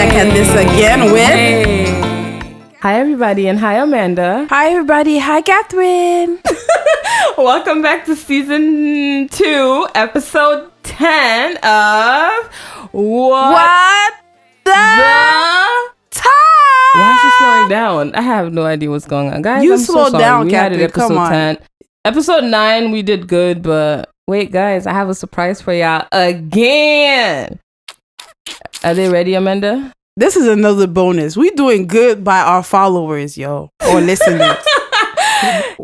back at this again with... Hey. Hi, everybody, and hi, Amanda. Hi, everybody. Hi, Catherine. Welcome back to Season 2, Episode 10 of What the Time? Why is she slowing down? I have no idea what's going on. Guys, You I'm so slowed sorry. down, We Catherine. had it Come on. 10. Episode 9, we did good, but wait, guys, I have a surprise for y'all again. Are they ready, Amanda? This is another bonus. We doing good by our followers, yo, or listeners.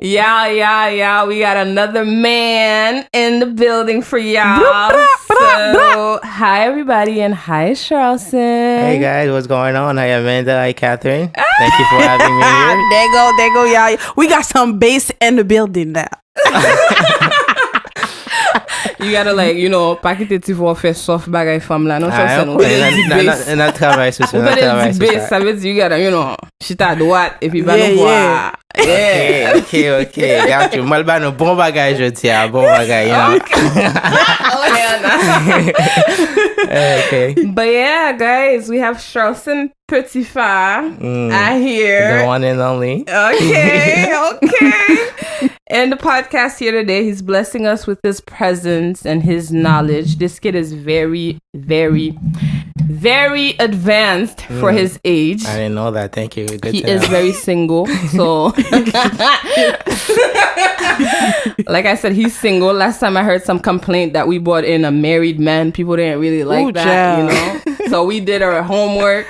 Yeah. We got another man in the building for y'all. So, hi, everybody, and hi, Charleston. Hey guys, what's going on? Hi Amanda, hi Catherine. Thank you for having me here. There go, y'all. We got some bass in the building now. You gotta paqueter tu vas faire soft bagay femme là. Non, Not travail sur ça. Ou peut-être du bass, ça veut dire you gotta, chita à droite et puis va nous voir. Yeah. Ok. Got you. Moi, le bon bagage, je tiens. Bon bagage, you know. Okay. But yeah, guys, we have Charleston Petitfa here. The one and only. Okay. And the podcast here today, he's blessing us with his presence and his knowledge. This kid is very, very, very advanced for his age. I didn't know that. Thank you. Good He to is know. very single. So, like I said, he's single. Last time I heard some complaint that we brought in a married man. People didn't really like that, So we did our homework.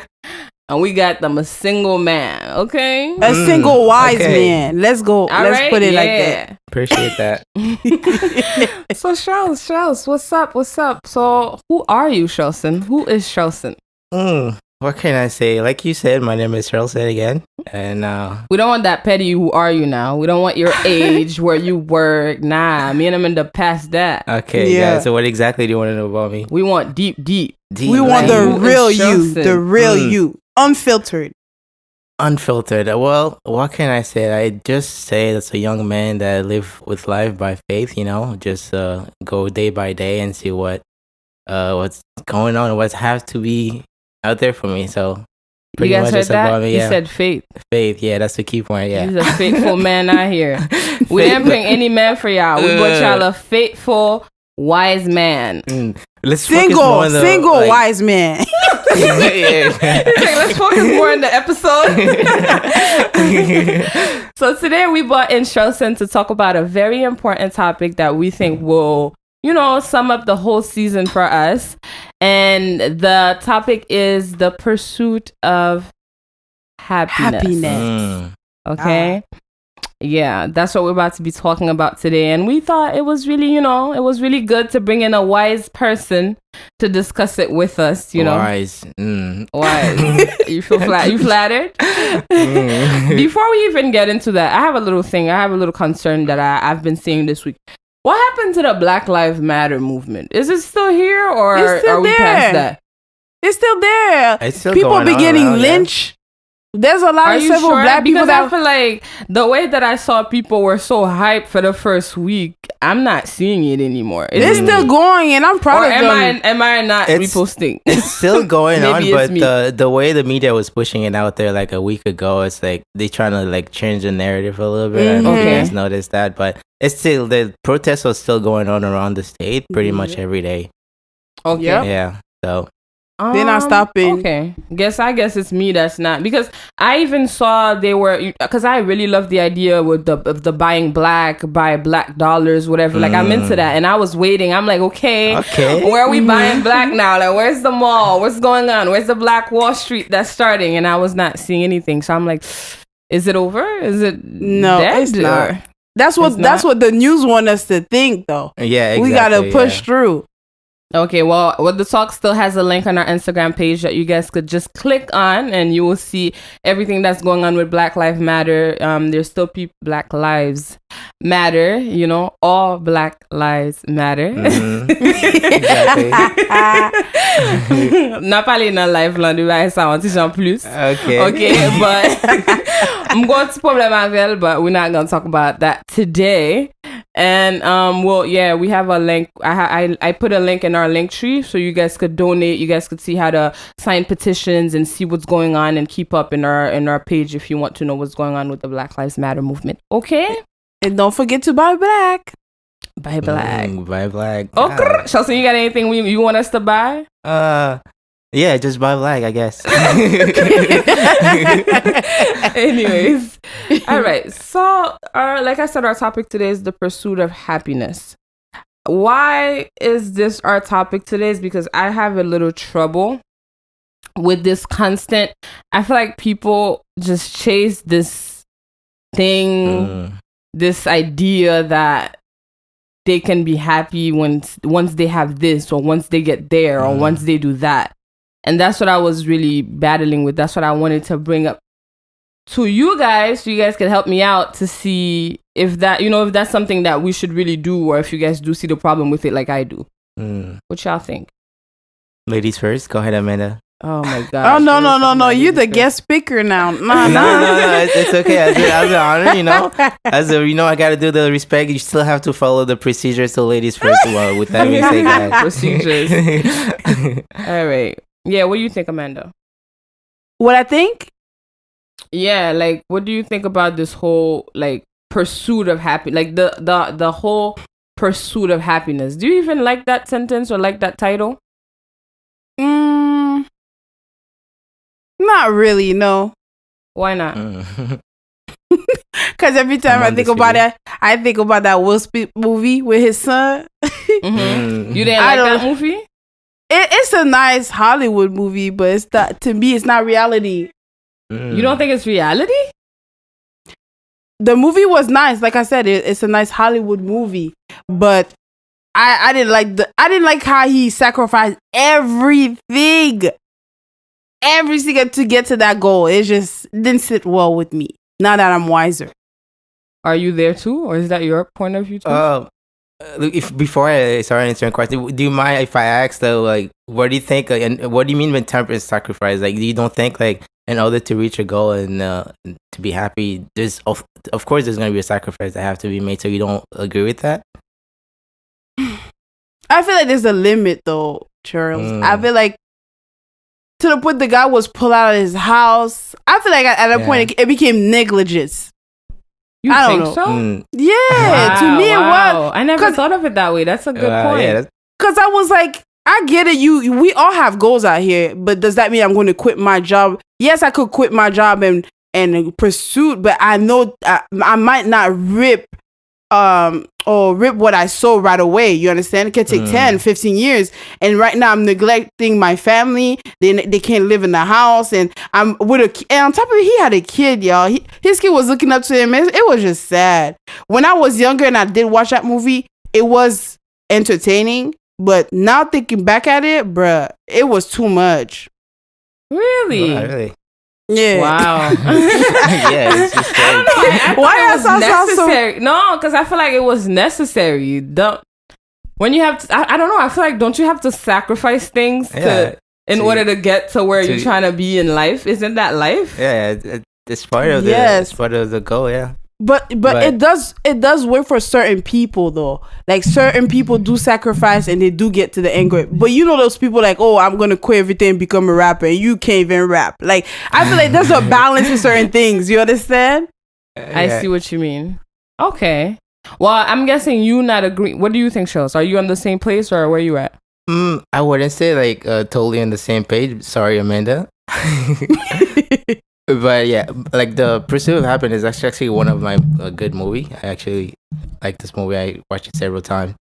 And we got them a single man, okay? A single wise man. Let's go. Let's put it like that. Appreciate that. So, Charles, what's up? So, who are you, Charleston? Who is Charleston? What can I say? Like you said, my name is Charleston again. And we don't want that petty who are you now. We don't want your age, where you work. Nah, me and him in the past that. okay, guys. So what exactly do you want to know about me? We want deep. We want the real you. The real you. Unfiltered. Well, what can I say? I just say that's a young man that live with life by faith, just go day by day and see what's going on, what has to be out there for me. So pretty you guys much heard it's that? about me. He Yeah. said faith. Faith, yeah, that's the key point. Yeah. He's a faithful man out here. We didn't bring any man for y'all. We brought y'all a faithful, wise man. Let's focus more on the, single wise man. Let's focus more on the episode. So today we brought in Charleston to talk about a very important topic that we think will, sum up the whole season for us. And the topic is the pursuit of happiness. Okay? Yeah, that's what we're about to be talking about today. And we thought it was really, it was really good to bring in a wise person to discuss it with us, Wise. Wise. You flattered? Before we even get into that, I have a little concern that I've been seeing this week. What happened to the Black Lives Matter movement? Is it still here, or are we past that? It's still there. It's still people going be on getting around, lynched. There's a lot Are of you several sure? black people because that I feel like the way that I saw people were so hyped for the first week, I'm not seeing it anymore. It's still going, and I'm proud of them. Am I not reposting? It's still going on, Maybe it's but the way the media was pushing it out there like a week ago, it's like they trying to like change the narrative a little bit. I don't know if you guys noticed that, but it's still, the protests are still going on around the state pretty much every day. Okay. Yeah. So they're not stopping. Okay. I guess it's me that's not, because I even saw because I really love the idea with the buying black, buy black dollars, whatever. Like I'm into that, and I was waiting. I'm like, okay. Where are we buying black now? Like, where's the mall? What's going on? Where's the Black Wall Street that's starting? And I was not seeing anything. So I'm like, is it over? Is it no? dead? It's not. That's what the news want us to think, though. Yeah, exactly, we gotta push through. Okay, well, the talk still has a link on our Instagram page that you guys could just click on, and you will see everything that's going on with Black Lives Matter. There's still Black Lives Matter, all Black Lives Matter. Exactly. N'a parlé dans live là, de ça en disant plus. Okay, but I'm going to problem avec, but we're not going to talk about that today. And well, yeah, we have a link. I put a link in our link tree so you guys could donate. You guys could see how to sign petitions and see what's going on and keep up in our page if you want to know what's going on with the Black Lives Matter movement. Okay. And don't forget to buy black. Buy black. Buy black. Okay. Chelsea, you got anything you want us to buy? Yeah, just buy black, I guess. Anyways, all right. So, like I said, our topic today is the pursuit of happiness. Why is this our topic today? Is because I have a little trouble with this constant. I feel like people just chase this thing, this idea that they can be happy once they have this, or once they get there, or once they do that. And that's what I was really battling with. That's what I wanted to bring up to you guys, so you guys can help me out to see if that, if that's something that we should really do, or if you guys do see the problem with it like I do. What y'all think? Ladies first. Go ahead, Amanda. Oh my God. Oh no! You're the guest speaker now. No, it's okay. As an honor, I got to do the respect. You still have to follow the procedures. So ladies first. Well, with that being said, guys. Procedures. All right. Yeah. What do you think, Amanda? What I think? Yeah. Like, what do you think about this whole pursuit of happiness? Like the whole pursuit of happiness. Do you even like that sentence or like that title? Not really, no. Why not? Because every time I think about it, I think about that Will Smith movie with his son. You didn't like that movie? It's a nice Hollywood movie, but it's not, to me, it's not reality. You don't think it's reality? The movie was nice. Like I said, it's a nice Hollywood movie, but I didn't like how he sacrificed everything to get to that goal. It just didn't sit well with me. Now that I'm wiser. Are you there too, or is that your point of view too? Before I start answering the question, do you mind if I ask though, what do you think, and what do you mean by temperance sacrifice? You don't think in order to reach a goal and to be happy, there's of course there's gonna be a sacrifice that have to be made. So you don't agree with that? I feel like there's a limit though, Charles. I feel like to the point the guy was pulled out of his house. I feel like at that point it became negligence. You I think don't know. so? Yeah, to me it was. I never thought of it that way. That's a good point. Because I was like, I get it. We all have goals out here, but does that mean I'm going to quit my job? Yes, I could quit my job and pursue, but I know I might not rip what I sow right away. You understand? It can take 10, 15 years. And right now I'm neglecting my family. They can't live in the house. And I'm with and on top of it, he had a kid, y'all. His kid was looking up to him. It was just sad. When I was younger and I did watch that movie, it was entertaining. But now thinking back at it, bruh, it was too much. Really? Really? Yeah. Wow. Yeah, it's just why it was necessary? No, because I feel like it was necessary. When you have to, I don't know. I feel like don't you have to sacrifice things in order to get to where you're trying to be in life? Isn't that life? Yeah, it's part of it's part of the goal. Yeah. But it does work for certain people though. Like certain people do sacrifice and they do get to the end goal. But you know those people like, oh, I'm gonna quit everything and become a rapper, and you can't even rap. Like I feel like there's a balance in certain things. You understand? I see what you mean. Okay. Well, I'm guessing you not agree. What do you think, Shells? Are you on the same place or where you at? I wouldn't say totally on the same page. Sorry, Amanda. But yeah, the Pursuit of Happiness is actually one of my good movie. I actually like this movie. I watched it several times.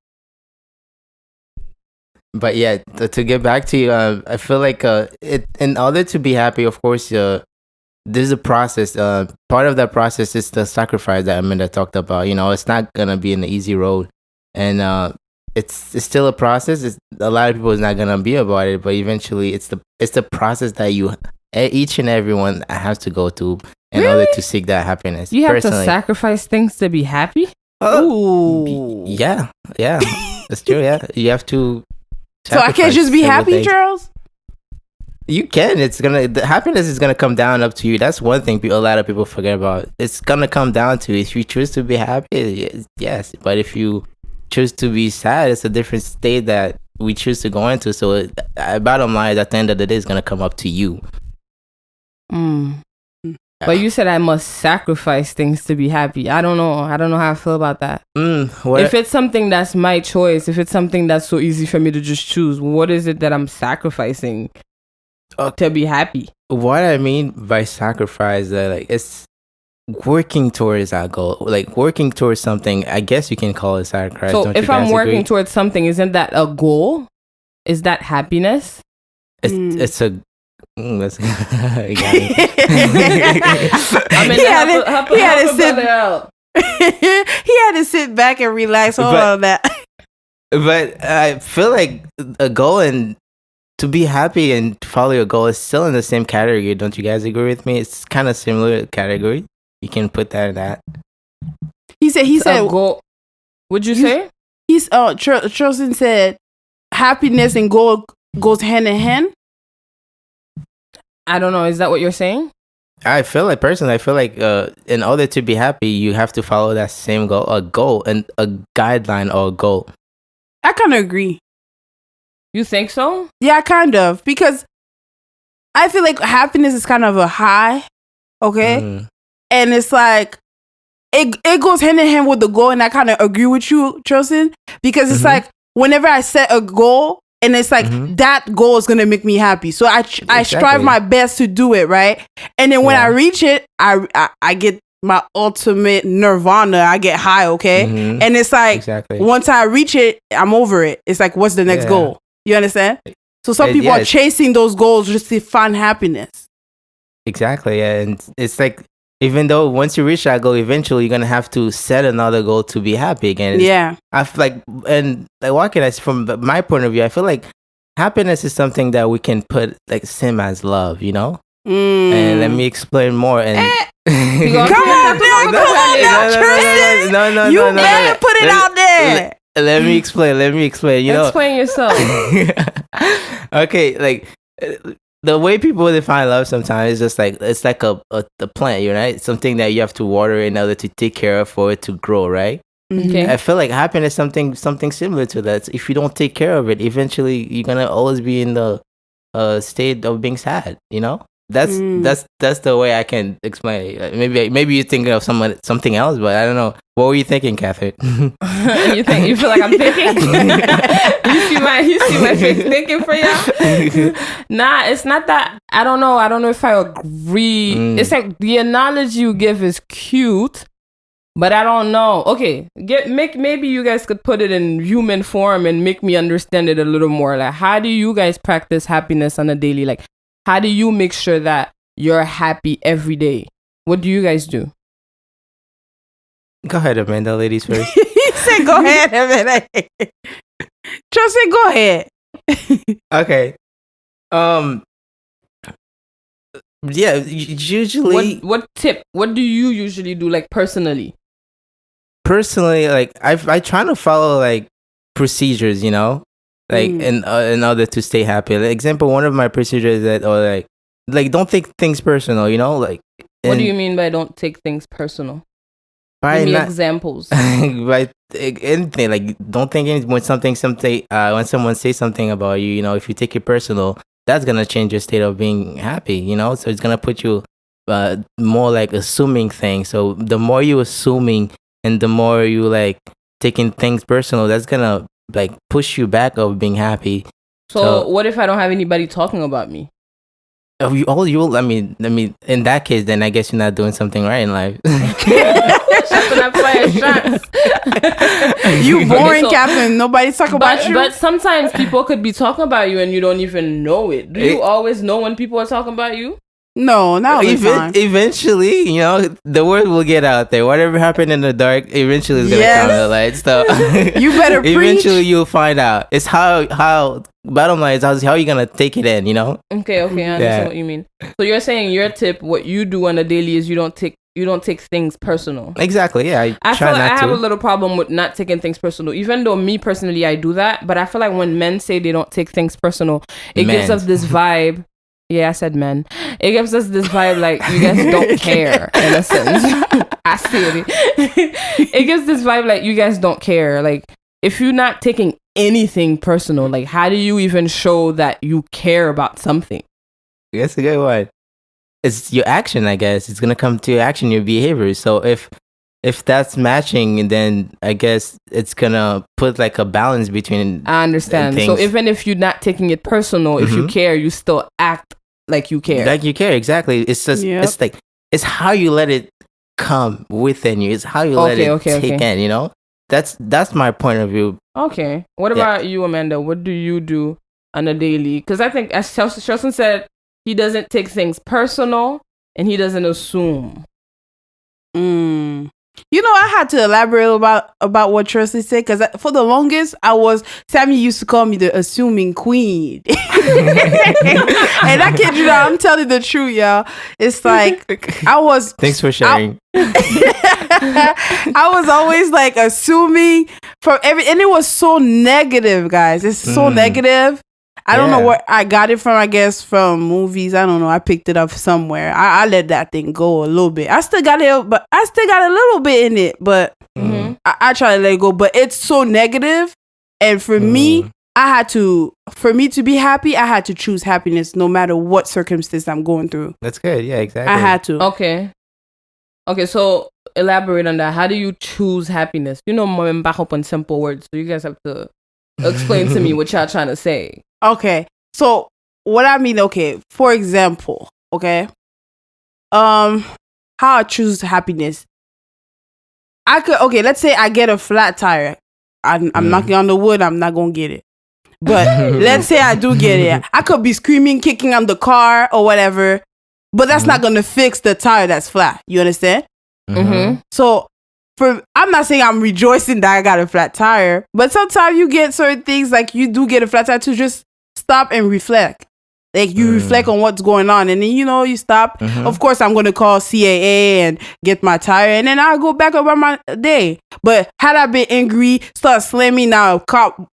But yeah, to get back to you, I feel like in order to be happy, of course, there's a process. Part of that process is the sacrifice that Amanda talked about. It's not gonna be an easy road, and it's still a process. A lot of people is not gonna be about it, but eventually, it's the process that each and everyone has to go through in order to seek that happiness. You have to sacrifice things to be happy? Ooh. Yeah. That's true, yeah. You have to. So I can't just be happy, Charles? You can. The happiness is gonna come down up to you. That's one thing a lot of people forget about. It's gonna come down to if you choose to be happy, yes. But if you choose to be sad, it's a different state that we choose to go into. So, bottom line, at the end of the day, it's gonna come up to you. But you said I must sacrifice things to be happy. I don't know. I don't know how I feel about that. If it's something that's my choice, if it's something that's so easy for me to just choose, what is it that I'm sacrificing to be happy? What I mean by sacrifice, like it's working towards that goal, like working towards something. I guess you can call it sacrifice. So if I'm working towards something, isn't that a goal? Is that happiness? It's a that's I mean, he had to sit out. He had to sit back and relax all of that. But I feel like a goal and to be happy and follow your goal is still in the same category. Don't you guys agree with me? It's kind of similar category. You can put that in that. He said goal. Would you say? Trosen said happiness and goal goes hand in hand. I don't know. Is that what you're saying? I feel like in order to be happy, you have to follow that same goal and a guideline or a goal. I kind of agree. You think so? Yeah, kind of. Because I feel like happiness is kind of a high, okay? And it's like, it goes hand in hand with the goal, and I kind of agree with you, Trosen, because it's like, whenever I set a goal, and it's like, that goal is going to make me happy. So I strive my best to do it, right? And then when I reach it, I get my ultimate nirvana. I get high, okay? And it's like, once I reach it, I'm over it. It's like, what's the next goal? You understand? So some people are chasing those goals just to find happiness. Exactly, yeah. And it's like, even though once you reach that goal, eventually you're gonna have to set another goal to be happy again. I feel like, and like walking as from my point of view, I feel like happiness is something that we can put like same as love, you know. And let me explain more. And come on now, Tristan. No, you better put it out there. Let me explain. You know, explain yourself. Okay, like. The way people define love sometimes is just like it's like a plant, right? Something that you have to water in order to take care of for it to grow, right? Okay. I feel like happiness is something similar to that. If you don't take care of it, eventually you're gonna always be in the state of being sad. You know, that's the way I can explain it. Maybe you're thinking of something else, but I don't know. What were you thinking, Catherine? You feel like I'm thinking? you see my face thinking for y'all? Nah, it's not that. I don't know if I agree. It's like the analogy you give is cute, but I don't know. Okay, maybe you guys could put it in human form and make me understand it a little more. Like, how do you guys practice happiness on a daily? Like, how do you make sure that you're happy every day? What do you guys do? Go ahead, Amanda. Ladies first. He said, "Go ahead, Amanda." Tristan, go ahead. Okay. Yeah. Usually, what do you usually do? Like personally, like I try to follow like procedures, you know, like in order to stay happy. Like, example, one of my procedures that or like don't take things personal, you know, like. What do you mean by don't take things personal? Give me examples. By anything, like don't think when someone says something about you, you know, if you take it personal, that's gonna change your state of being happy, you know. So it's gonna put you more like assuming things. So the more you assuming and the more you like taking things personal, that's gonna like push you back of being happy. So what if I don't have anybody talking about me? I mean, in that case, then I guess you're not doing something right in life. You boring, Captain. Nobody's talking about you. But sometimes people could be talking about you and you don't even know it. Do you always know when people are talking about you? No, not all the time. Eventually, you know, the word will get out there. Whatever happened in the dark, eventually is gonna come to the light. So you better preach. Eventually, you'll find out. It's how bottom line is how you're gonna take it in. You know. Okay, I understand what you mean. So you're saying your tip, what you do on a daily is you don't take things personal. Exactly. Yeah. I feel like I have a little problem with not taking things personal. Even though me personally, I do that, but I feel like when men say they don't take things personal, it gives us this vibe Yeah, I said men. It gives us this vibe like you guys don't care in a sense. I see it. It gives this vibe like you guys don't care. Like if you're not taking anything personal, like how do you even show that you care about something? That's a good one. It's your action, I guess. It's gonna come to your action, your behavior. So if that's matching, then I guess it's gonna put like a balance between. I understand. So even if you're not taking it personal, if you care, you still act like you care. Like you care, exactly. It's just it's like it's how you let it come within you. It's how you let it take in. You know, that's my point of view. Okay. What about you, Amanda? What do you do on a daily? Because I think, as Shelton said, he doesn't take things personal and he doesn't assume. You know, I had to elaborate about what Tristan said because for the longest, Sammy used to call me the assuming queen. And I kid you not, I'm telling the truth, y'all. It's like, Thanks for sharing. I was always like assuming from and it was so negative, guys. It's so negative. I don't know where I got it from. I guess from movies. I don't know. I picked it up somewhere. I let that thing go a little bit. I still got it, but I still got a little bit in it. But I try to let it go. But it's so negative. And for me, for me to be happy, I had to choose happiness no matter what circumstance I'm going through. That's good. Yeah, exactly. I had to. Okay. So elaborate on that. How do you choose happiness? You know, I'm back up on simple words. So you guys have to explain to me what y'all trying to say. Okay, so what I mean, for example, how I choose happiness. Let's say I get a flat tire. I'm knocking on the wood, I'm not gonna get it. But let's say I do get it. I could be screaming, kicking on the car or whatever, but that's not gonna fix the tire that's flat. You understand? So I'm not saying I'm rejoicing that I got a flat tire, but sometimes you get certain things like you do get a flat tire to just stop and reflect. Like you reflect on what's going on and then you stop. Of course I'm going to call CAA and get my tire and then I'll go back about my day. But had I been angry, start slamming, now a cop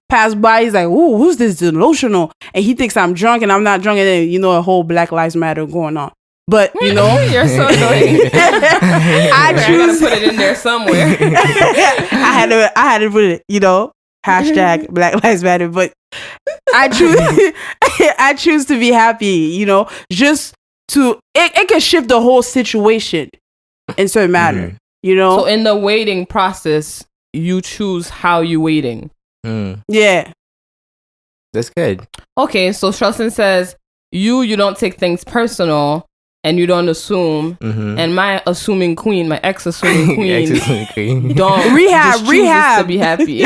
pass by, he's like, ooh, who's this delusional? And he thinks I'm drunk and I'm not drunk, and then a whole Black Lives Matter going on. But you're so annoying. I gotta put it in there somewhere. I had to put it, hashtag Black Lives Matter. But I choose to be happy. Just to it can shift the whole situation in certain matter. So in the waiting process, you choose how you waiting. Yeah, that's good. Okay, so Shelton says you don't take things personal. And you don't assume, and my assuming queen, my ex-assuming queen, don't rehab to be happy.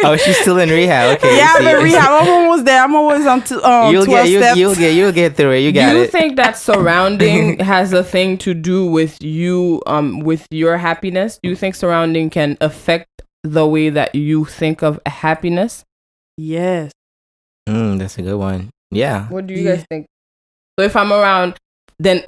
Oh, she's still in rehab. Okay, yeah, I'm in rehab. I'm almost there. I'm always on 12 steps. You'll get through it. You got it. Do you think that surrounding has a thing to do with you, with your happiness? Do you think surrounding can affect the way that you think of happiness? Yes. That's a good one. Yeah. What do you guys think? So if I'm around. Then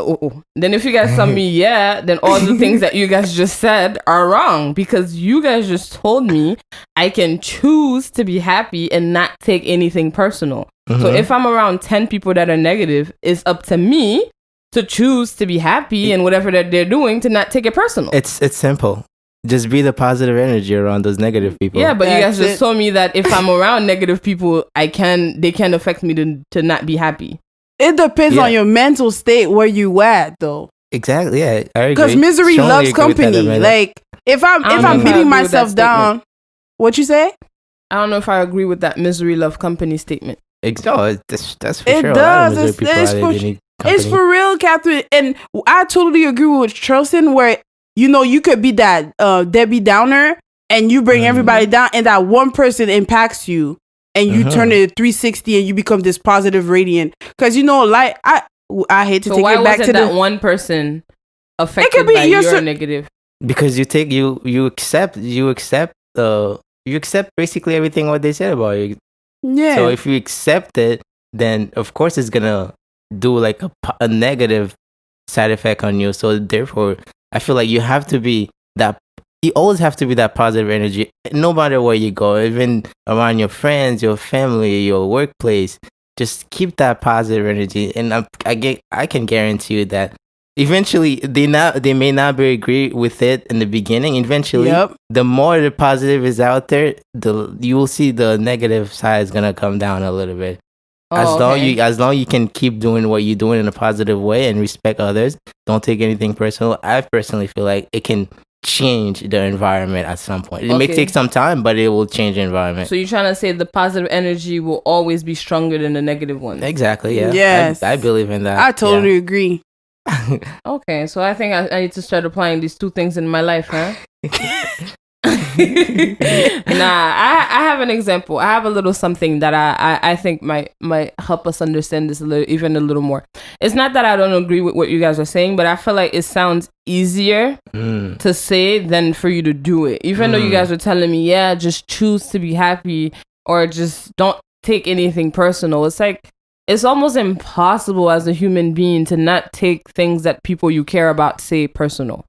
if you guys tell me then all the things that you guys just said are wrong, because you guys just told me I can choose to be happy and not take anything personal. So if I'm around 10 people that are negative, it's up to me to choose to be happy and whatever that they're doing to not take it personal. It's simple. Just be the positive energy around those negative people. Yeah, but you guys just told me that if I'm around negative people, they can affect me to not be happy. It depends on your mental state where you at, though. Exactly. Yeah, I agree. Because misery loves company. Like if I'm beating myself down, what you say? I don't know if I agree with that misery love company statement. That's for sure. It does. It's for real, Catherine. And I totally agree with Trilson, where you could be that Debbie Downer, and you bring everybody down, and that one person impacts you. And you turn it 360 and you become this positive radiant. Because like I hate to take it back to that one person affected by your negative. Because you accept basically everything what they said about you. Yeah. So if you accept it, then of course it's gonna do like a negative side effect on you. So therefore, I feel like you have to be that. You always have to be that positive energy, no matter where you go, even around your friends, your family, your workplace. just keep that positive energy, and I can guarantee you that eventually they may not be agree with it in the beginning. Eventually, the more the positive is out there, you will see the negative side is gonna come down a little bit. As long you can keep doing what you're doing in a positive way and respect others, don't take anything personal. I personally feel like it can change the environment at some point. It may take some time, but it will change the environment. So you're trying to say the positive energy will always be stronger than the negative one? Exactly. Yeah. Yes. I believe in that. I totally agree. Okay, so I think I need to start applying these two things in my life, huh? I have an example. I have a little something that I think might help us understand this even a little more. It's not that I don't agree with what you guys are saying, but I feel like it sounds easier to say than for you to do it. Even though you guys are telling me, yeah, just choose to be happy or just don't take anything personal. It's like, it's almost impossible as a human being to not take things that people you care about say personal.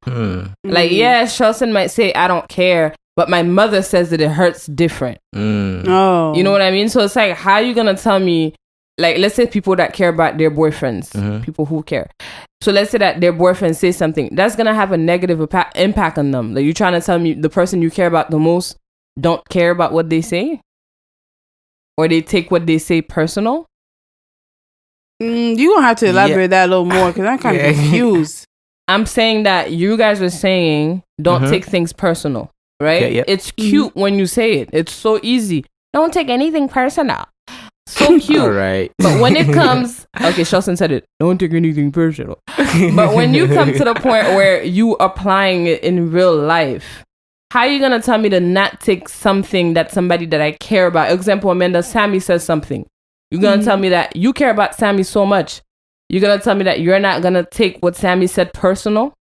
Like, yeah, Shelson might say, I don't care, but my mother says that it hurts different. Oh. You know what I mean? So it's like, how are you going to tell me, like, let's say people that care about their boyfriends, people who care. So let's say that their boyfriend says something, that's going to have a negative impact on them. Like, you're trying to tell me the person you care about the most don't care about what they say? Or they take what they say personal? You're going to have to elaborate that a little more because I'm kind of confused. I'm saying that you guys are saying don't take things personal, right? Okay, It's cute when you say it. It's so easy. Don't take anything personal. So cute. All right. But when it comes... Okay, Shelson said it. Don't take anything personal. But when you come to the point where you applying it in real life, how are you going to tell me to not take something that somebody that I care about? Example, Amanda, Sammy says something. You're going to tell me that you care about Sammy so much. You're going to tell me that you're not going to take what Sammy said personal?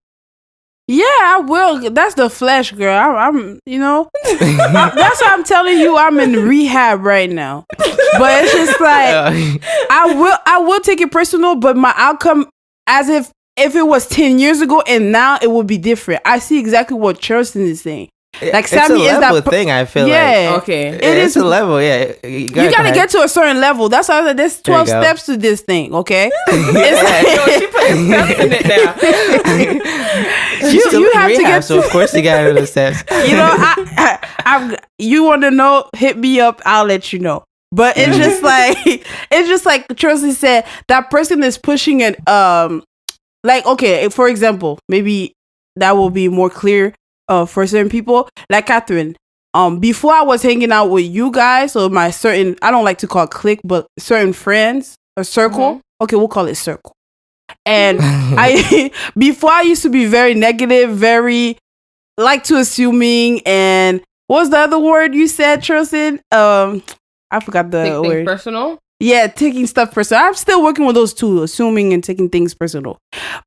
Yeah, I will. That's the flesh, girl. I'm you know. That's why I'm telling you I'm in rehab right now. But it's just like, I will take it personal, but my outcome, as if it was 10 years ago and now it would be different. I see exactly what Charleston is saying. Like, Sammy is that thing, I feel like. Okay. It's a level, yeah. You gotta get to a certain level. That's why I said there's 12 steps to this thing, okay? She put steps in it now. you have to get so of course you gotta do the steps. You know, I you want to know, hit me up, I'll let you know. But it's just like Tracy said, that person is pushing it, like, okay, for example, maybe that will be more clear for certain people, like Catherine. Before I was hanging out with you guys, or my certain, I don't like to call it clique, but certain friends, a circle. Okay, we'll call it circle. And before I used to be very negative, very like to assuming, and what was the other word you said, Tristan? I forgot the word. Personal? Yeah, taking stuff personal. I'm still working with those two, assuming and taking things personal.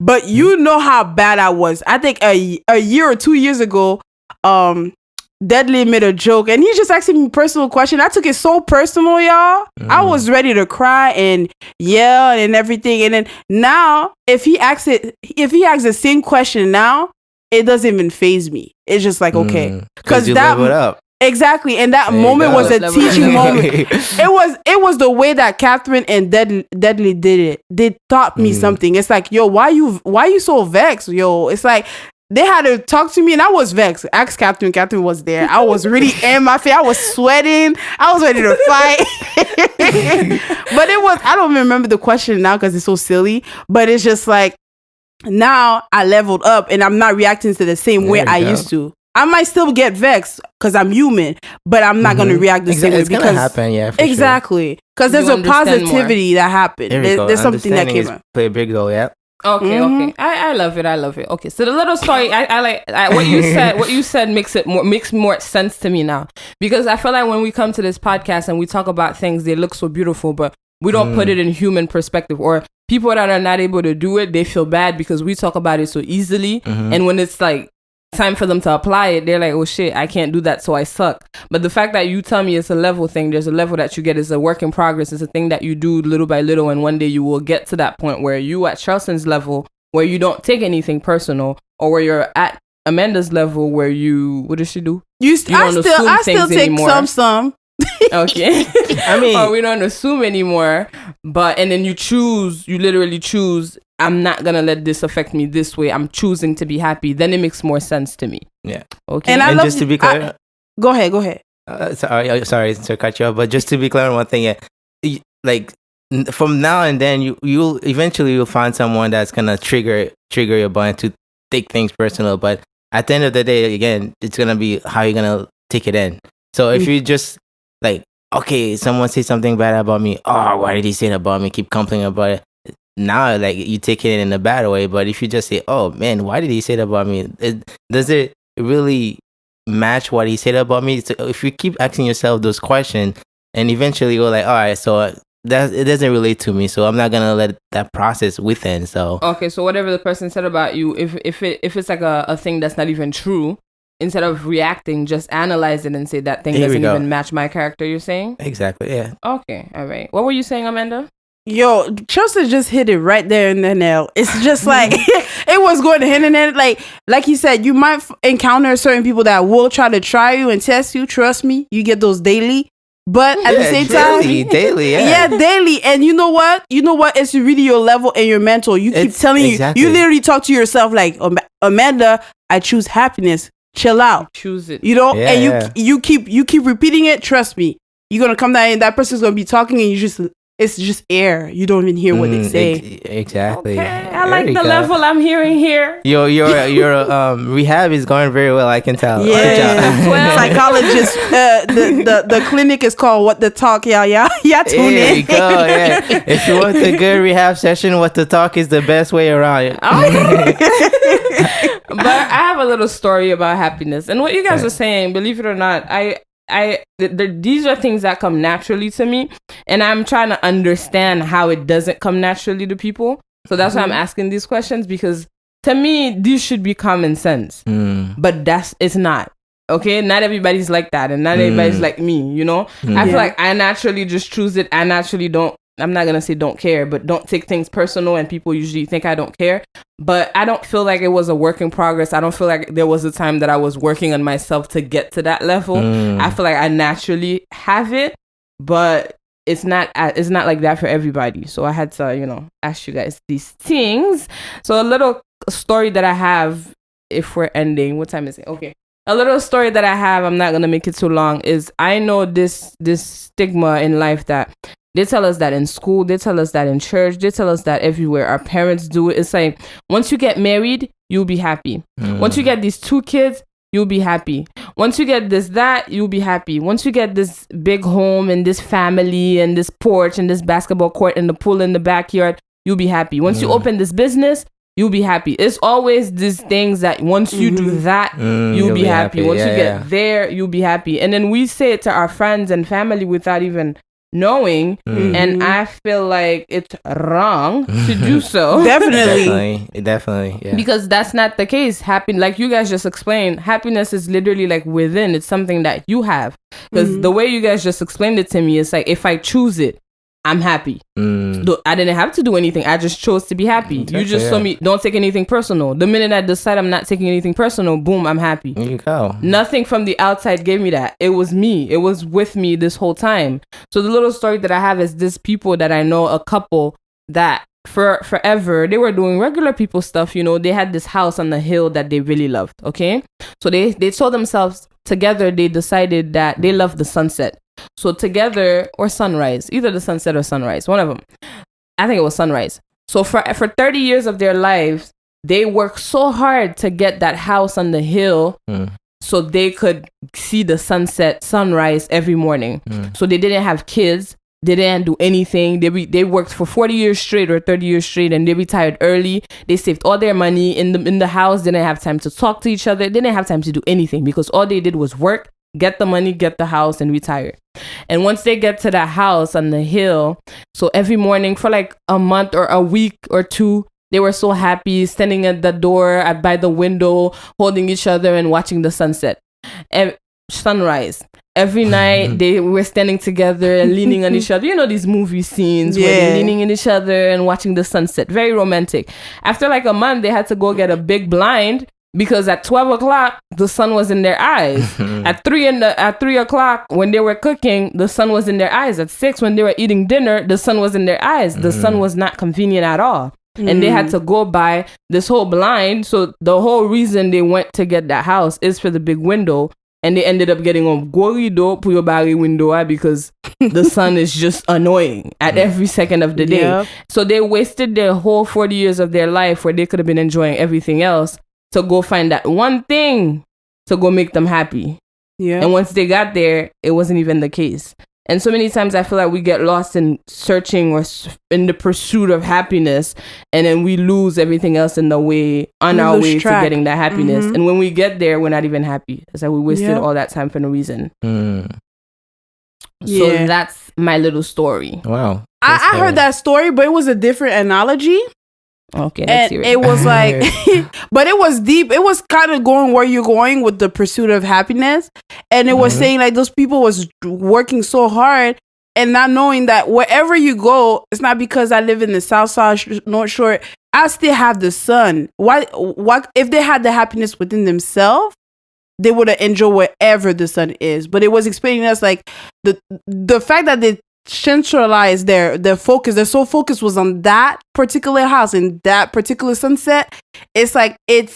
But you know how bad I was. I think a year or 2 years ago, Deadly made a joke and he's just asking me personal question. I took it so personal, y'all. I was ready to cry and yell and everything. And then now, if he asks the same question now, it doesn't even faze me. It's just like, okay, because you leveled up. Exactly, and that moment was a teaching moment. It was the way that Catherine and Deadly did it. They taught me something. It's like, yo, why you so vexed, yo? It's like they had to talk to me, and I was vexed. Ask Catherine. Catherine was there. I was really in my face. I was sweating. I was ready to fight. But it was. I don't even remember the question now because it's so silly. But it's just like now I leveled up, and I'm not reacting to the same way I used to. I might still get vexed because I'm human, but I'm not going to react the same way. It's going to happen, yeah, for exactly. Because there's a positivity that happened. There's something that came up. Play a big role, yeah. Okay, okay. I love it. I love it. Okay, so the little story, I like what you said. What you said makes more sense to me now, because I feel like when we come to this podcast and we talk about things, they look so beautiful, but we don't put it in human perspective. Or people that are not able to do it, they feel bad because we talk about it so easily, and when it's like time for them to apply it, they're like, oh shit, I can't do that, so I suck. But the fact that you tell me it's a level thing, there's a level that you get, is a work in progress, it's a thing that you do little by little, and one day you will get to that point where you at Charleston's level where you don't take anything personal, or where you're at Amanda's level where you, what does she do? I still take anymore. some Okay. I mean, or we don't assume anymore. And then you literally choose, I'm not going to let this affect me this way. I'm choosing to be happy. Then it makes more sense to me. Yeah. Okay. And just to be clear. Go ahead. Sorry to cut you off, but just to be clear on one thing, like from now and then, you'll eventually find someone that's gonna trigger your button to take things personal. But at the end of the day, again, it's gonna be how you're gonna take it in. So if you just like, okay, someone says something bad about me, oh, why did he say that about me? Keep complaining about it. Now, like, you take it in a bad way. But if you just say, oh man, why did he say that about me? Does it really match what he said about me? So if you keep asking yourself those questions, and eventually you're like, all right, so that it doesn't relate to me, so I'm not gonna let that process within. So okay, so whatever the person said about you, if it's like a thing that's not even true, instead of reacting, just analyze it and say that thing doesn't even match my character. You're saying exactly, yeah. Okay, all right. What were you saying, Amanda? Yo, Chelsea just hit it right there in the nail. It's just like it was going to hit in it. Like you said, you might encounter certain people that will try you and test you. Trust me, you get those daily. But at the same time, daily, yeah, daily. And you know what? It's really your level and your mental. You keep telling you literally talk to yourself like, Amanda, I choose happiness. Chill out. Choose it. And you keep repeating it. Trust me, you're gonna come down and that person's gonna be talking and it's just air. You don't even hear what they say. Exactly. Okay. I like the level I'm hearing here. Your rehab is going very well. I can tell. Yeah. Well, psychologist. The clinic is called What the Talk. Yeah. Tune in. There you go. Yeah. If you want a good rehab session, What the Talk is the best way around it. But I have a little story about happiness, and what you guys are saying. Believe it or not, these are things that come naturally to me, and I'm trying to understand how it doesn't come naturally to people. So that's why I'm asking these questions, because to me these should be common sense. But it's not. Okay, not everybody's like that, and not everybody's like me. I feel like I naturally just choose it. I naturally don't. I'm not gonna say don't care, but don't take things personal, and people usually think I don't care. But I don't feel like it was a work in progress. I don't feel like there was a time that I was working on myself to get to that level. I feel like I naturally have it, but it's not like that for everybody. So I had to, ask you guys these things. So a little story that I have, if we're ending, what time is it? Okay. A little story that I have, I'm not gonna make it too long, is I know this stigma in life that they tell us that in school, they tell us that in church, they tell us that everywhere. Our parents do it. It's like, once you get married, you'll be happy. Once you get these 2 kids, you'll be happy. Once you get that, you'll be happy. Once you get this big home and this family and this porch and this basketball court and the pool in the backyard, you'll be happy. Once you open this business, you'll be happy. It's always these things that once you do that, you'll be happy. Once you get there, you'll be happy. And then we say it to our friends and family without even knowing, and I feel like it's wrong to do so. Definitely, yeah. Because that's not the case. Like you guys just explained, happiness is literally like within. It's something that you have. Because the way you guys just explained it to me, it's like, if I choose it, I'm happy. I didn't have to do anything. I just chose to be happy. Exactly, you just told me, don't take anything personal. The minute I decide I'm not taking anything personal, boom, I'm happy. There you go. Nothing from the outside gave me that. It was me. It was with me this whole time. So the little story that I have is this people that I know, a couple that for forever, they were doing regular people stuff. They had this house on the hill that they really loved. Okay. So they told themselves together, they decided that they loved the sunset. So together, or sunrise, either the sunset or sunrise, one of them. I think it was sunrise. So for 30 years of their lives, they worked so hard to get that house on the hill so they could see the sunrise every morning. So they didn't have kids. They didn't do anything. They worked for 40 years straight or 30 years straight, and they retired early. They saved all their money in the house. They didn't have time to talk to each other. They didn't have time to do anything because all they did was work, get the money, get the house, and retire. And once they get to that house on the hill, so every morning for like a month or a week or 2, they were so happy, standing at the door, by the window, holding each other and watching the sunset. Sunrise. Every night they were standing together and leaning on each other. These movie scenes where they're leaning on each other and watching the sunset. Very romantic. After like a month, they had to go get a big blind Because at 12 o'clock, the sun was in their eyes. At 3 o'clock, when they were cooking, the sun was in their eyes. At 6, when they were eating dinner, the sun was in their eyes. The sun was not convenient at all. And they had to go by this whole blind. So the whole reason they went to get that house is for the big window. And they ended up getting a corridor pour your window because the sun is just annoying at every second of the day. Yep. So they wasted their whole 40 years of their life where they could have been enjoying everything else to go find that one thing to go make them happy. Yeah. And once they got there, it wasn't even the case. And so many times I feel like we get lost in searching or in the pursuit of happiness, and then we lose everything else in the way, on our way to getting that happiness. And when we get there, we're not even happy. It's like we wasted all that time for no reason. So that's my little story. Wow. I heard that story, but it was a different analogy. Okay, let's hear it. It was like, but it was deep. It was kind of going where you're going with the pursuit of happiness. And it was saying like those people was working so hard and not knowing that wherever you go, it's not because I live in the South Side, North Shore, I still have the sun. Why if they had the happiness within themselves, they would have enjoyed wherever the sun is. But it was explaining us like the fact that they centralized their focus, their sole focus was on that particular house and that particular sunset. It's like it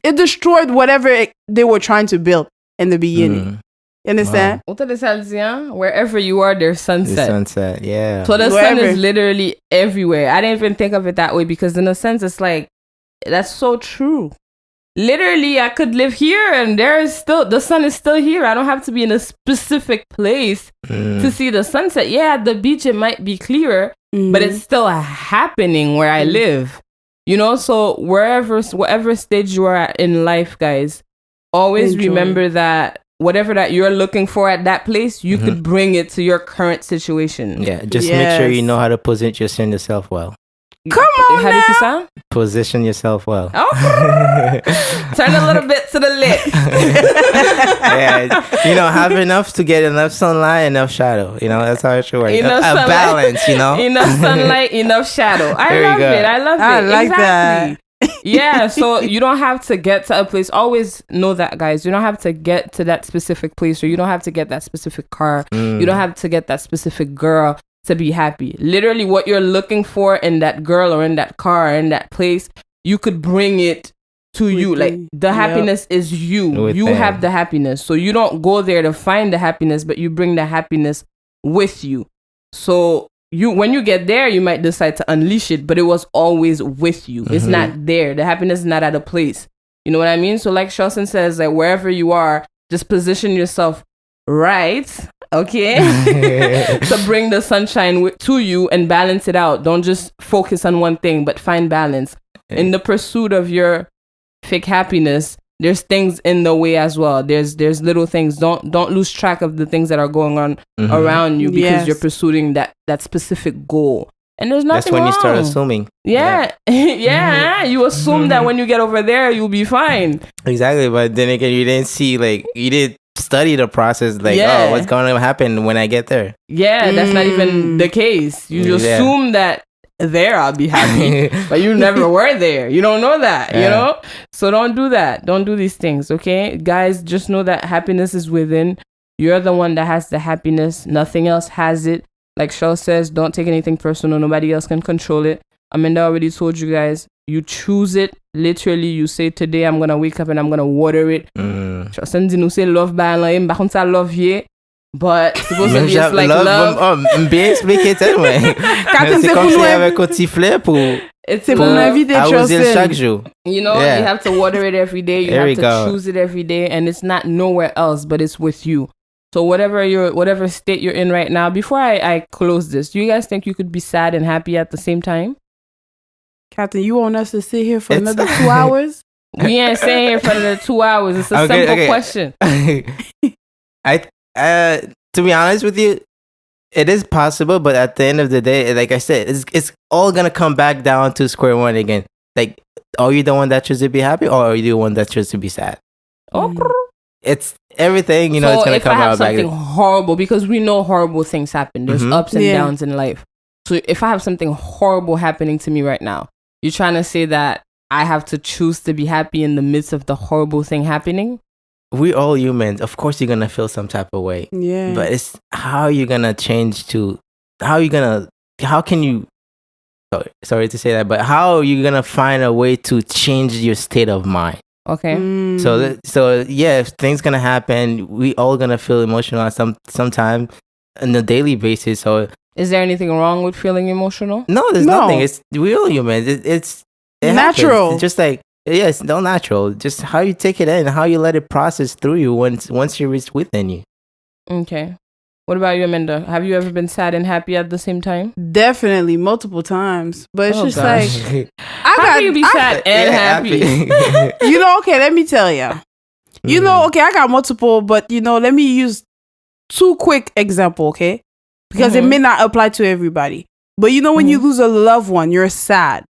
destroyed whatever they were trying to build in the beginning. You understand? Wherever you are, there's sunset. The sunset, yeah. So the sun is literally everywhere. I didn't even think of it that way because in a sense it's like that's so true. Literally, I could live here and the sun is still here. I don't have to be in a specific place to see the sunset. Yeah, at the beach, it might be clearer, but it's still happening where I live. You know, so whatever stage you are at in life, guys, always remember that whatever that you're looking for at that place, you could bring it to your current situation. Yeah, just make sure you know how to position yourself well. Come on now. Position yourself well. Oh. Turn a little bit to the left. Yeah, have enough to get enough sunlight, enough shadow. That's how it should work. A balance, Enough sunlight, enough shadow. I love it. I like that. Yeah, so you don't have to get to a place. Always know that, guys. You don't have to get to that specific place, or you don't have to get that specific car. You don't have to get that specific girl to be happy. Literally what you're looking for in that girl or in that car or in that place, you could bring it to you. Like the happiness is you. You have the happiness. So you don't go there to find the happiness, but you bring the happiness with you. So when you get there, you might decide to unleash it, but it was always with you. It's not there. The happiness is not at a place. You know what I mean? So like Shelson says, like wherever you are, just position yourself right, okay, to bring the sunshine to you and balance it out. Don't just focus on one thing, but find balance. In the pursuit of your fake happiness, there's things in the way as well. There's little things. Don't lose track of the things that are going on around you because you're pursuing that specific goal. And there's nothing wrong. That's when you start assuming. Yeah. You assume that when you get over there, you'll be fine. Exactly. But then again, you didn't study the process, like, what's going to happen when I get there. Yeah, that's not even the case. You assume that there I'll be happy, but you never were there. You don't know that, you know? So don't do that. Don't do these things, okay? Guys, just know that happiness is within. You're the one that has the happiness. Nothing else has it. Like Shaw says, don't take anything personal. Nobody else can control it. Amanda already told you guys, you choose it. Literally, you say, today I'm going to wake up and I'm going to water it. Shaw dit nous say love by l'an, par contre ça love ye. But supposedly it's like love. Bien expliqué tellement. C'est comme si avec un petit fleur pour arroser chaque jour. You know, you have to water it every day. You have to choose it every day. And it's not nowhere else, but it's with you. So whatever state you're in right now, before I close this, do you guys think you could be sad and happy at the same time? Captain, you want us to sit here for another 2 hours? We ain't staying here for another 2 hours. It's a simple question. To be honest with you, it is possible, but at the end of the day, like I said, it's all gonna come back down to square one again. Like, are you the one that chose to be happy, or are you the one that chose to be sad? It's everything, it's gonna come out back. So if I have something horrible, because we know horrible things happen. There's ups and downs in life. So if I have something horrible happening to me right now, you're trying to say that I have to choose to be happy in the midst of the horrible thing happening. We all humans. Of course, you're gonna feel some type of way. Yeah. But it's how you're gonna change to. How can you? Sorry to say that, but how are you gonna find a way to change your state of mind? Okay. So yeah, if things gonna happen, we all gonna feel emotional at sometime on a daily basis. So is there anything wrong with feeling emotional? no, there's nothing. It's we all humans. It's natural. Happens. It's just like it's no natural. Just how you take it in, how you let it process through you once you're within you. Okay. What about you, Amanda? Have you ever been sad and happy at the same time? Definitely, multiple times. But it's just gosh. like How can you be sad and happy? You know, okay, let me tell you. You know, okay, I got multiple, but you know, let me use 2 quick example, okay? Because it may not apply to everybody. But you know, when you lose a loved one, you're sad.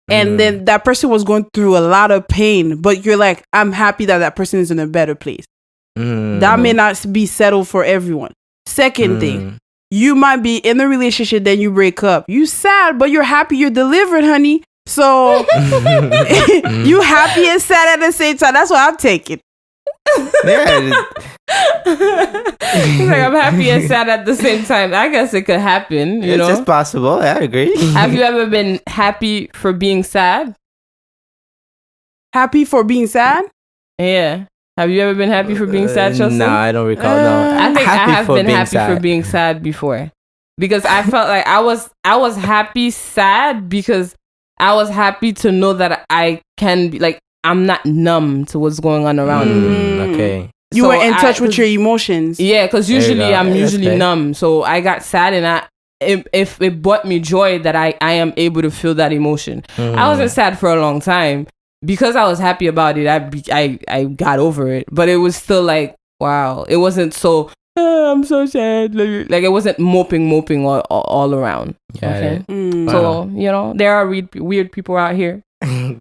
And then that person was going through a lot of pain, but you're like, I'm happy that that person is in a better place. That may not be settled for everyone. Second thing, you might be in a relationship, then you break up. You sad, but you're happy you're delivered, honey. So you happy and sad at the same time. That's what I'm taking. Yeah. He's like, I'm happy and sad at the same time. I guess it could happen, you know? It's just possible. I agree. Have you ever been happy for being sad? Happy for being sad? Yeah. Have you ever been happy for being sad, Chelsea? No, I don't recall. No, I think I have been happy sad. for being sad before, because I felt like I was happy sad because I was happy to know that I can be like, I'm not numb to what's going on around me. Okay. You were in touch with your emotions. Yeah, because usually I'm usually fair. numb. So I got sad, and if it brought me joy that I am able to feel that emotion. I wasn't sad for a long time. Because I was happy about it, I got over it. But it was still like, wow. It wasn't so, I'm so sad. Like it wasn't moping all around. Okay. So, you know, there are weird people out here.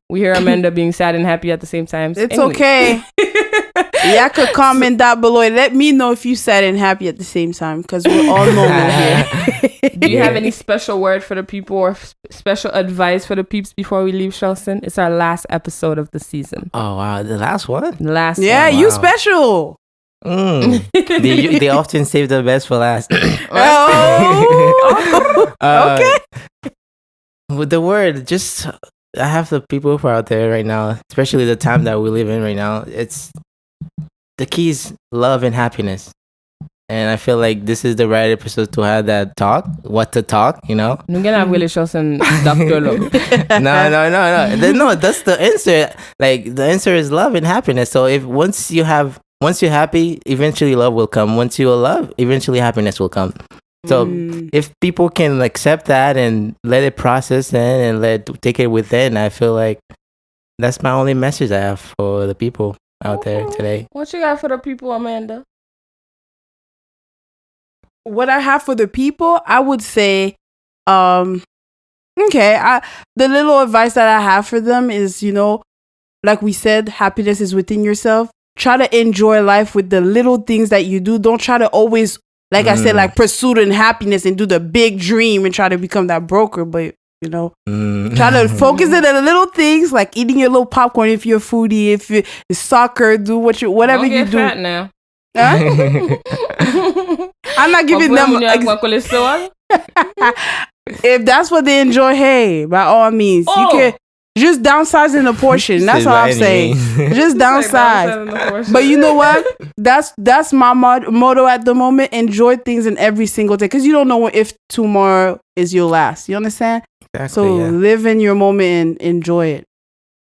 We hear Amanda being sad and happy at the same time. It's okay. Y'all could comment down below. Let me know if you sad and happy at the same time, because we're all normal here. Do you have any special word for the people or special advice for the peeps before we leave, Shelson? It's our last episode of the season. Oh wow, the last one. Yeah, one. You special. They often save the best for last. Okay. With the word, just I have the people who are out there right now, especially the time that we live in right now. It's the key is love and happiness. And I feel like this is the right episode to have that talk. What to talk, you know? No, No, that's the answer. Like the answer is love and happiness. So if once you're happy, eventually love will come. Once you love, eventually happiness will come. So if people can accept that and let it process in and take it within, I feel like that's my only message I have for the people out there today. What you got for the people, Amanda? What I have for the people, I would say, the little advice that I have for them is, you know, like we said, happiness is within yourself. Try to enjoy life with the little things that you do. Don't try to always, like I said, like pursue the happiness and do the big dream and try to become that broker. But, you know, try to focus on the little things, like eating your little popcorn if you're a foodie, if it's soccer, do whatever you do. Fat now. Huh? I'm not giving them. If that's what they enjoy, hey, by all means, you can just downsize in the portion. That's all I'm saying. Just downsize. But you know what? That's my motto at the moment. Enjoy things in every single day, because you don't know if tomorrow is your last. You understand? Exactly, so live in your moment and enjoy it.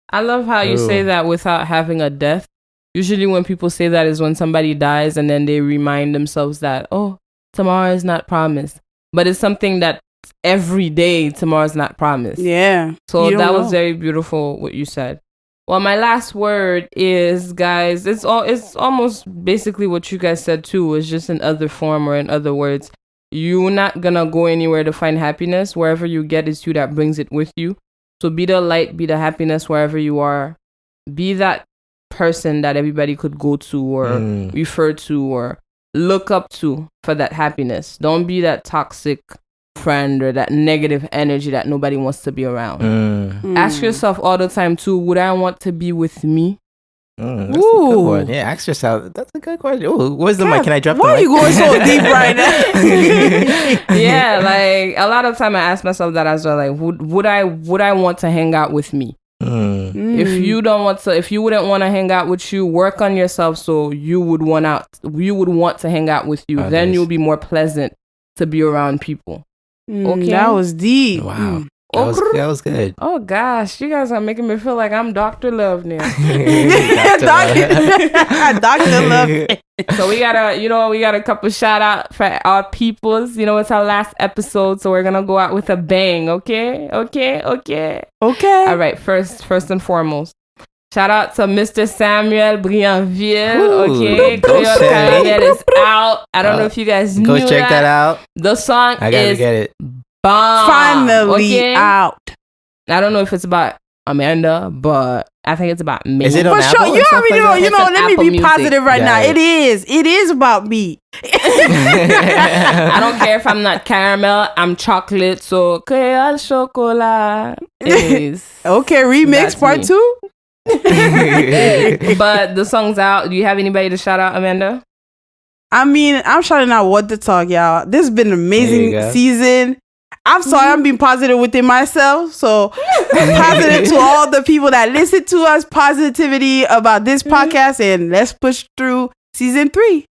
I love how you say that without having a death. Usually when people say that is when somebody dies and then they remind themselves that, oh, tomorrow is not promised. But it's something that every day tomorrow is not promised. Yeah. So that was very beautiful what you said. Well, my last word is, guys, it's almost basically what you guys said too. It's just in other form or in other words. You're not gonna go anywhere to find happiness. Wherever you get, it's you that brings it with you. So be the light, be the happiness wherever you are. Be that person that everybody could go to or refer to or look up to for that happiness. Don't be that toxic friend or that negative energy that nobody wants to be around. Ask yourself all the time too, would I want to be with me? That's a good one. Yeah, ask yourself. That's a good question. Ooh, where's the mic? Can I drop the mic? Why are you going so deep right now? Yeah, like a lot of time I ask myself that as well. Like, would I want to hang out with me? If you wouldn't want to hang out with you, work on yourself so you would want to hang out with you. Then you'll be more pleasant to be around people. Okay, that was deep. Wow. That was good. Oh gosh, you guys are making me feel like I'm Dr. Love now. Dr. Love. So we got a couple shout out for our peoples. It's our last episode, so we're gonna go out with a bang. Okay. All right. First and foremost, shout out to Mr. Samuel Brianville. Okay, Creole Caramel is out. I don't know if you guys knew that. Go check that out. The song I gotta get it. Bomb. Finally out. I don't know if it's about Amanda, but I think it's about me. Is it on For Apple? sure, you already know. It's on Let me Apple be Music. positive right now. It is about me. I don't care if I'm not caramel. I'm chocolate. So Creole chocolat. Anyways, Okay, remix part 2. but the song's out. Do you have anybody to shout out, Amanda? I mean, I'm shouting out What to Talk, y'all. This has been an amazing season. I'm sorry, I'm being positive within myself. So positive to all the people that listen to us. Positivity about this podcast, and let's push through season 3.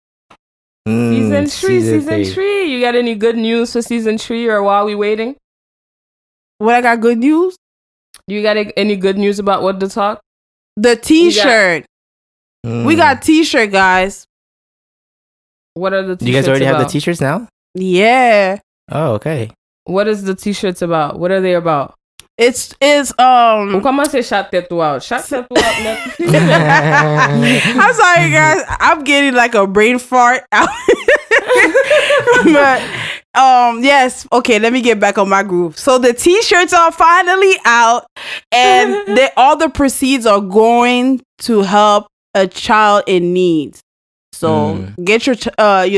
Season 3. You got any good news for season 3, or while we waiting? What, I got good news? You got any good news about What to Talk? The t-shirt. We got t-shirt, guys. What are the t-shirts You guys already about? have the t-shirts now? Yeah. Oh, okay. What is the t-shirts about? What are they about? It's Comment c'est chatte tout out? Chatte tout out. I'm sorry, guys. I'm getting like a brain fart out. But yes. Okay, let me get back on my groove. So the t-shirts are finally out, and all the proceeds are going to help a child in need. So get your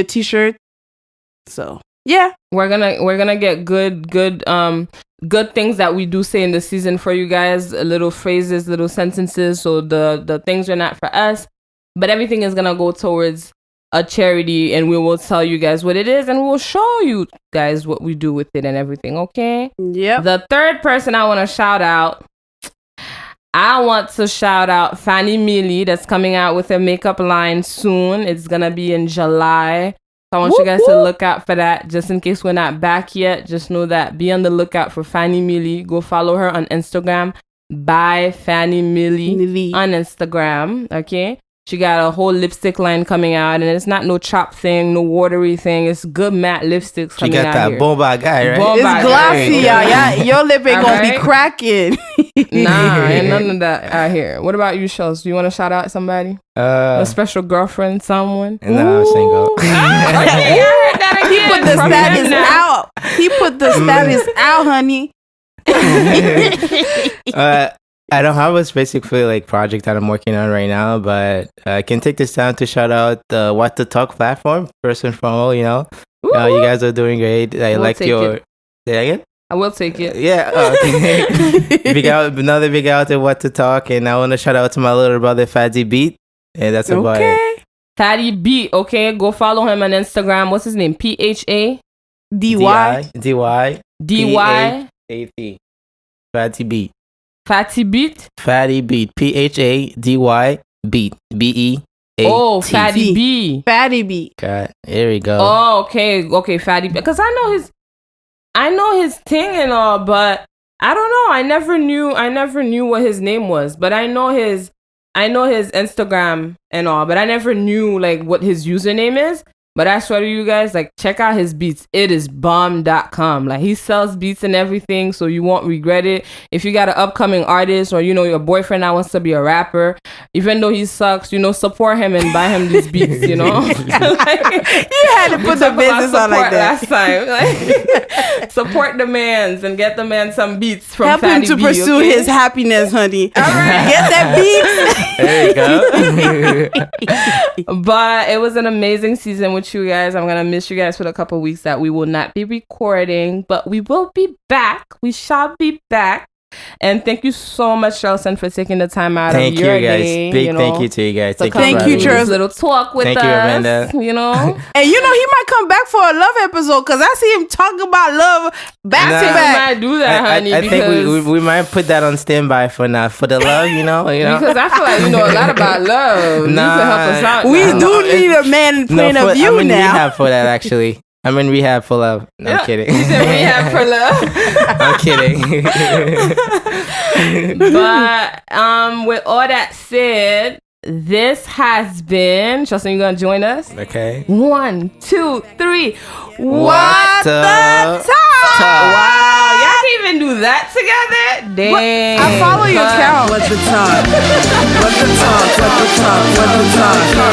t-shirt. So yeah, we're gonna get good things that we do say in the season for you guys. Little phrases, little sentences. So the things are not for us, but everything is gonna go towards a charity, and we will tell you guys what it is, and we'll show you guys what we do with it and everything. Okay. Yeah. The third person I want to shout out. I want to shout out Fanny Millie, that's coming out with a makeup line soon. It's going to be in July. So I want you guys to look out for that. Just in case we're not back yet, just know that. Be on the lookout for Fanny Millie. Go follow her on Instagram. By Fanny Millie on Instagram. Okay? She got a whole lipstick line coming out, and it's not no chop thing, no watery thing. It's good matte lipsticks coming out. She got that here. bomba guy, right? It's glossy, yeah. Your lip ain't gonna be cracking. Nah, ain't none of that out here. What about you, Shells? Do you want to shout out somebody? A special girlfriend, someone? No, I'm single. He put the status out. He put the status out, honey. I don't have a specific project that I'm working on right now, but I can take this time to shout out the What to Talk platform. First and foremost, you guys are doing great. I like your. Say again? I will take it. Yeah. Another big out to What to Talk, and I want to shout out to my little brother Fatty Beat, and that's about it. Fatty Beat. Okay, go follow him on Instagram. What's his name? PHADY. DYAT. Fatty Beat. Fatty Beat? Fatty Beat. PHADY Beat. BEAT. Oh, Fatty B. Fatty Beat. God, here we go. Oh, okay, Fatty Beat. Because I know his thing and all, but I don't know. I never knew what his name was, but I know his Instagram and all, but I never knew what his username is. But I swear to you guys, check out his beats. It is bomb.com. He sells beats and everything, so you won't regret it. If you got an upcoming artist, or your boyfriend that wants to be a rapper, even though he sucks, support him and buy him these beats. You had to put the business on like that last time. Support the mans and get the man some beats from Help Fatty him to B, pursue okay? his happiness, honey. All right, get that beats. There you go. But it was an amazing season with with you guys. I'm gonna miss you guys for the couple weeks that we will not be recording, but we will be back. We shall be back. And thank you so much, Shelson, for taking the time out of your day. Big thank you to you guys. Thank you, Charles. Little talk with us. Thank you, Amanda. You know, and you know he might come back for a love episode because I see him talk about love back to back. Might do that, honey. I think we might put that on standby for now for the love. You know. Because I feel like you know a lot about love. You can help us out. We do need a man point of view I'm in now. rehab for that actually. I'm in rehab for love. No, I'm kidding. He's in rehab for love. I'm kidding. But with all that said, this has been. Shelson, you gonna join us? Okay. 1, 2, 3. What the talk? Wow, y'all can even do that together? Dang. I follow your account. What the talk? What the talk? What the talk? What the talk?